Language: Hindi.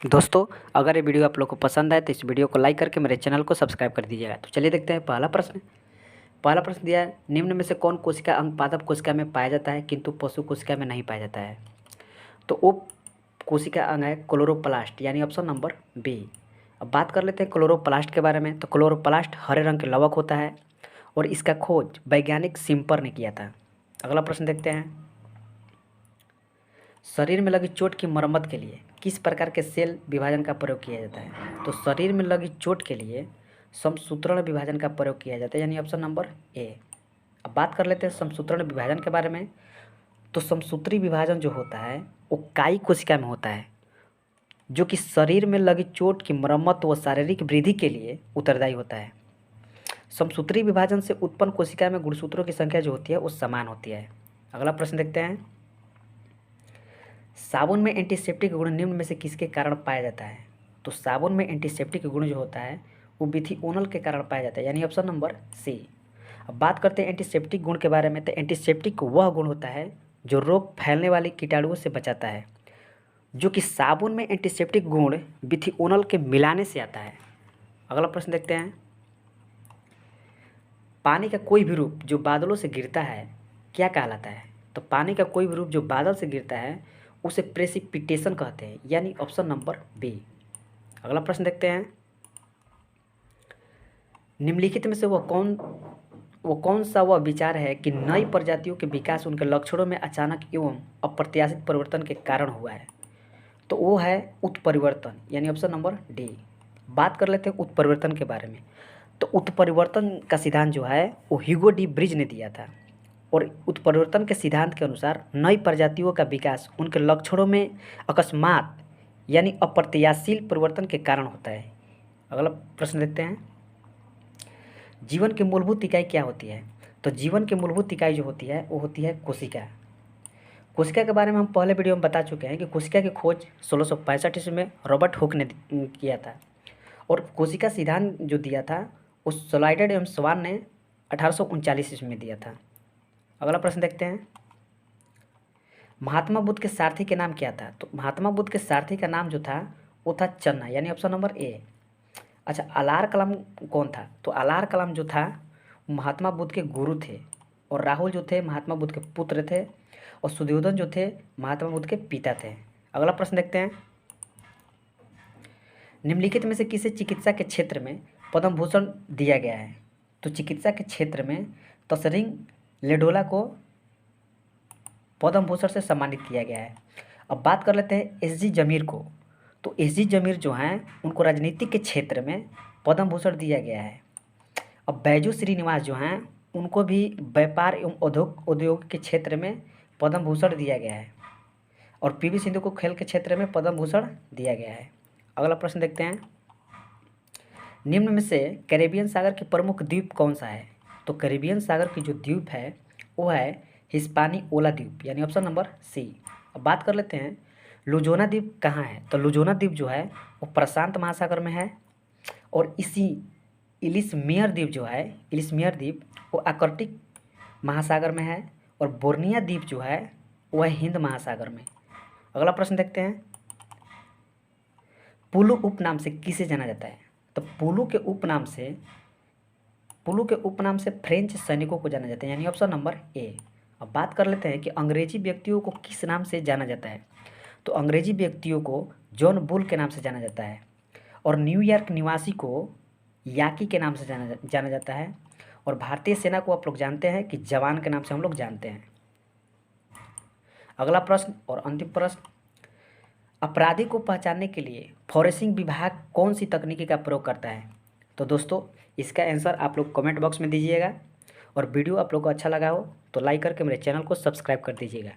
दोस्तों, अगर ये वीडियो आप लोग को पसंद आए तो इस वीडियो को लाइक करके मेरे चैनल को सब्सक्राइब कर दीजिएगा। तो चलिए देखते हैं पहला प्रश्न दिया है, निम्न में से कौन कोशिका अंग पादप कोशिका में पाया जाता है किंतु पशु कोशिका में नहीं पाया जाता है। तो वो कोशिका अंग है क्लोरोप्लास्ट, यानी ऑप्शन नंबर बी। अब बात कर लेते हैं क्लोरोप्लास्ट के बारे में। तो क्लोरोप्लास्ट हरे रंग के लवक होता है और इसका खोज वैज्ञानिक सिम्पर ने किया था। अगला प्रश्न देखते हैं, शरीर में लगी चोट की मरम्मत के लिए किस प्रकार के सेल विभाजन का प्रयोग किया जाता है। तो शरीर में लगी चोट के लिए समसूत्रण विभाजन का प्रयोग किया जाता है, यानी ऑप्शन नंबर ए। अब बात कर लेते हैं समसूत्रण विभाजन के बारे में। तो समसूत्री विभाजन जो होता है वो कायी कोशिका में होता है, जो कि शरीर में लगी चोट की मरम्मत व शारीरिक वृद्धि के लिए उत्तरदायी होता है। समसूत्री विभाजन से उत्पन्न कोशिका में गुणसूत्रों की संख्या जो होती है वो समान होती है। अगला प्रश्न देखते हैं, साबुन में एंटीसेप्टिक गुण निम्न में से किसके कारण पाया जाता है। तो साबुन में एंटीसेप्टिक गुण जो होता है वो विथिओनल के कारण पाया जाता है, यानी ऑप्शन नंबर सी। अब बात करते हैं एंटीसेप्टिक गुण के बारे में। तो एंटीसेप्टिक वह गुण होता है जो रोग फैलने वाली कीटाणुओं से बचाता है, जो कि साबुन में एंटीसेप्टिक गुण विथिओनल के मिलाने से आता है। अगला प्रश्न देखते हैं, पानी का कोई भी रूप जो बादलों से गिरता है क्या कहलाता है। तो पानी का कोई भी रूप जो बादल से गिरता है उसे प्रेसिपिटेशन कहते हैं, यानी ऑप्शन नंबर बी। अगला प्रश्न देखते हैं, निम्नलिखित में से कौन सा वह विचार है कि नई प्रजातियों के विकास उनके लक्षणों में अचानक एवं अप्रत्याशित परिवर्तन के कारण हुआ है। तो वो है उत्परिवर्तन, यानी ऑप्शन नंबर डी। बात कर लेते हैं उत्परिवर्तन के बारे में। तो उत्परिवर्तन का सिद्धांत जो है वो ह्यूगो डी ब्रिज ने दिया था और उत्परिवर्तन के सिद्धांत के अनुसार नई प्रजातियों का विकास उनके लक्षणों में अकस्मात यानी अप्रत्याशित परिवर्तन के कारण होता है। अगला प्रश्न देखते हैं, जीवन की मूलभूत इकाई क्या होती है। तो जीवन की मूलभूत इकाई जो होती है वो होती है कोशिका। कोशिका के बारे में हम पहले वीडियो में बता चुके हैं कि कोशिका की खोज 1665 ईस्वी में रॉबर्ट हुक ने किया था और कोशिका सिद्धांत जो दिया था उस स्लाइडेड एवं स्वान ने 1839 ईस्वी में दिया था। अगला प्रश्न देखते हैं, महात्मा बुद्ध के सारथी के नाम क्या था। तो महात्मा बुद्ध के सारथी का नाम जो था वो था चन्ना, यानी ऑप्शन नंबर ए। अच्छा, अलार कलाम कौन था। तो अलार कलाम जो था महात्मा बुद्ध के गुरु थे और राहुल जो थे महात्मा बुद्ध के पुत्र थे और सुधोधन जो थे महात्मा बुद्ध के पिता थे। अगला प्रश्न देखते हैं, निम्नलिखित में से किसे चिकित्सा के क्षेत्र में पद्म भूषण दिया गया है। तो चिकित्सा के क्षेत्र में तसरिंग लेडोला को पद्म भूषण से सम्मानित किया गया है। अब बात कर लेते हैं एस.जी. जमीर को। तो एस.जी. जमीर जो हैं उनको राजनीतिक के क्षेत्र में पद्म भूषण दिया गया है। अब बैजू श्रीनिवास जो हैं उनको भी व्यापार एवं उद्योग के क्षेत्र में पद्म भूषण दिया गया है और पी.वी. सिंधु को खेल के क्षेत्र में पद्म भूषण दिया गया है। अगला प्रश्न देखते हैं, निम्न में से कैरेबियन सागर की प्रमुख द्वीप कौन सा है। तो कैरेबियन सागर की जो द्वीप है वो है हिस्पानिओला द्वीप, यानी ऑप्शन नंबर सी। अब बात कर लेते हैं लुजोना द्वीप कहाँ है। तो लुजोना द्वीप जो है वो प्रशांत महासागर में है और इसी इलिसमेयर द्वीप जो है इलिसमेयर द्वीप वो आर्कटिक महासागर में है और बोर्निया द्वीप जो है वह हिंद महासागर में। अगला प्रश्न देखते हैं, पुलु उपनाम से किसे जाना जाता है। तो पुलु के उपनाम से फ्रेंच सैनिकों को जाना जाता है, यानी ऑप्शन नंबर ए। अब बात कर लेते हैं कि अंग्रेजी व्यक्तियों को किस नाम से जाना जाता है। तो अंग्रेजी व्यक्तियों को जॉन बुल के नाम से जाना जाता है और न्यूयॉर्क निवासी को याकी के नाम से जाना जाता है और भारतीय सेना को आप लोग जानते हैं कि जवान के नाम से हम लोग जानते हैं। अगला प्रश्न और अंतिम प्रश्न, अपराधी को पहचानने के लिए फॉरेंसिक विभाग कौन सी तकनीकी का प्रयोग करता है। तो दोस्तों इसका आंसर आप लोग कमेंट बॉक्स में दीजिएगा और वीडियो आप लोग को अच्छा लगा हो तो लाइक करके मेरे चैनल को सब्सक्राइब कर दीजिएगा।